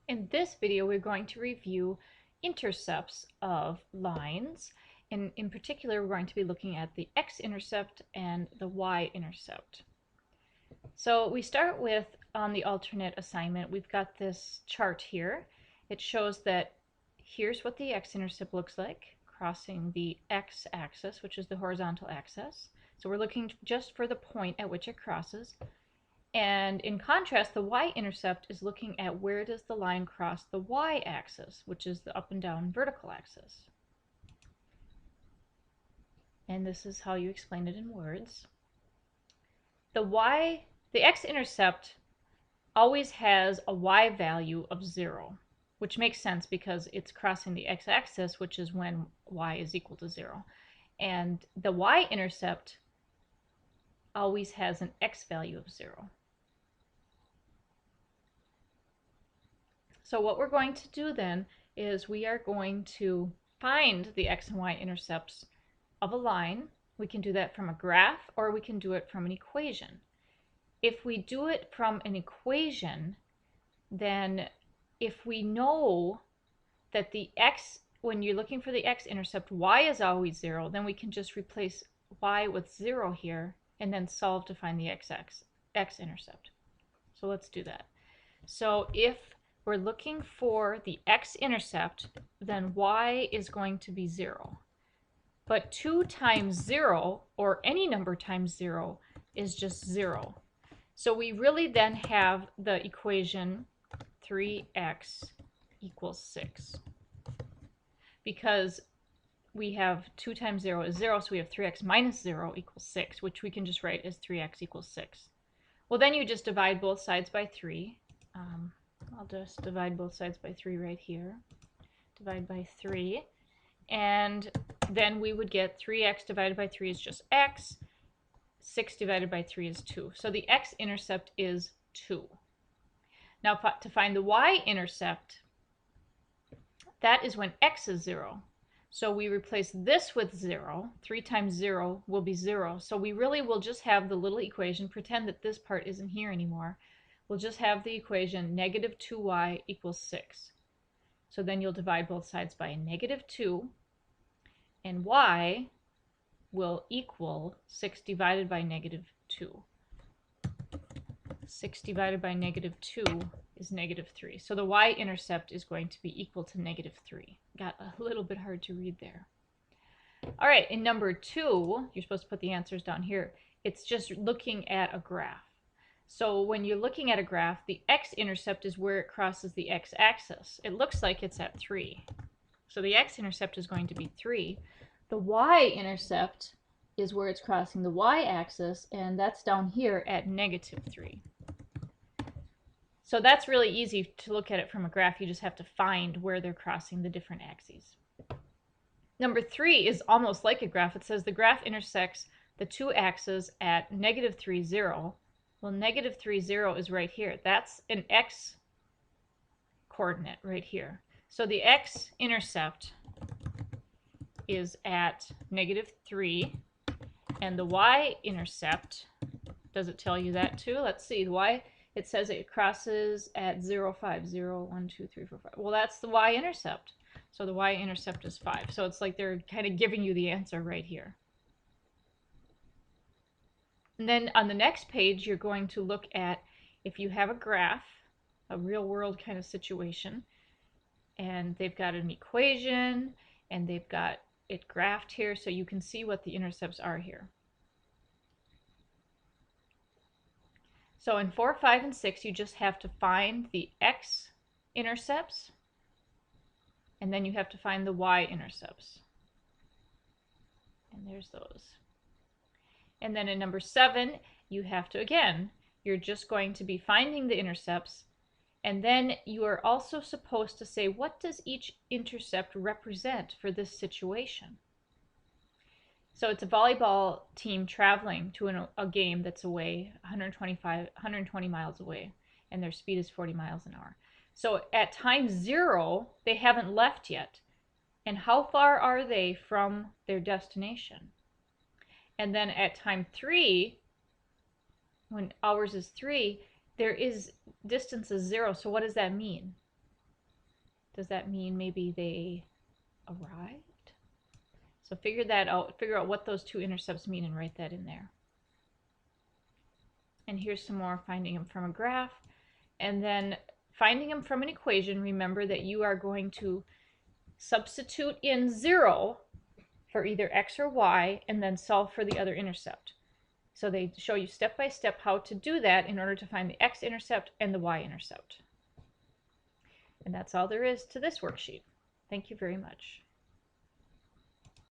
In this video, we're going to review intercepts of lines, and in particular, we're going to be looking at the x-intercept and the y-intercept. So we start with, on the alternate assignment, we've got this chart here. It shows that here's what the x-intercept looks like, crossing the x-axis, which is the horizontal axis. So we're looking just for the point at which it crosses. And in contrast, the y-intercept is looking at where does the line cross the y-axis, which is the up and down vertical axis. And this is how you explain it in words. The x-intercept always has a y value of 0, which makes sense because it's crossing the x-axis, which is when y is equal to 0. And the y-intercept always has an x value of 0. So what we're going to do then is we are going to find the x and y intercepts of a line. We can do that from a graph, or we can do it from an equation. If we do it from an equation, then if we know that the x, when you're looking for the x-intercept, y is always 0, then we can just replace y with 0 here and then solve to find the x-intercept. So let's do that. So if we're looking for the x-intercept, then y is going to be 0. But 2 times 0, or any number times 0, is just 0. So we really then have the equation 3x equals 6. Because we have 2 times 0 is 0, so we have 3x minus 0 equals 6, which we can just write as 3x equals 6. Well, then you just divide both sides by 3. I'll just divide both sides by 3 right here. Divide by 3. And then we would get 3x divided by 3 is just x. 6 divided by 3 is 2. So the x-intercept is 2. Now to find the y-intercept, that is when x is 0. So we replace this with 0. 3 times 0 will be 0. So we really will just have the little equation, pretend that this part isn't here anymore. We'll just have the equation negative 2y equals 6. So then you'll divide both sides by negative 2, and y will equal 6 divided by negative 2. 6 divided by negative 2 is negative 3. So the y-intercept is going to be equal to negative 3. Got a little bit hard to read there. All right, in number 2, you're supposed to put the answers down here. It's just looking at a graph. So when you're looking at a graph, the x-intercept is where it crosses the x-axis. It looks like it's at 3. So the x-intercept is going to be 3. The y-intercept is where it's crossing the y-axis, and that's down here at negative 3. So that's really easy to look at it from a graph. You just have to find where they're crossing the different axes. Number 3 is almost like a graph. It says the graph intersects the two axes at negative 3, 0. Well, negative 3, 0 is right here. That's an x coordinate right here. So the x-intercept is at negative 3, and the y-intercept, does it tell you that too? Let's see. The y, it says it crosses at 0, 5, 0, 1, 2, 3, 4, 5. Well, that's the y-intercept. So the y-intercept is 5. So it's like they're kind of giving you the answer right here. And then on the next page, you're going to look at if you have a graph, a real world kind of situation, and they've got an equation, and they've got it graphed here, so you can see what the intercepts are here. So in 4, 5, and 6, you just have to find the x-intercepts, and then you have to find the y-intercepts. And there's those. And then in number 7, you have to, again, you're just going to be finding the intercepts, and then you are also supposed to say, what does each intercept represent for this situation? So it's a volleyball team traveling to a game that's away, 120 miles away, and their speed is 40 miles an hour. So at time 0, they haven't left yet. And how far are they from their destination? And then at time 3, when hours is 3, there is distance is 0. So what does that mean? Does that mean maybe they arrived? So figure that out. Figure out what those two intercepts mean and write that in there. And here's some more finding them from a graph. And then finding them from an equation, remember that you are going to substitute in 0 for either x or y and then solve for the other intercept. So they show you step by step how to do that in order to find the x-intercept and the y-intercept. And that's all there is to this worksheet. Thank you very much.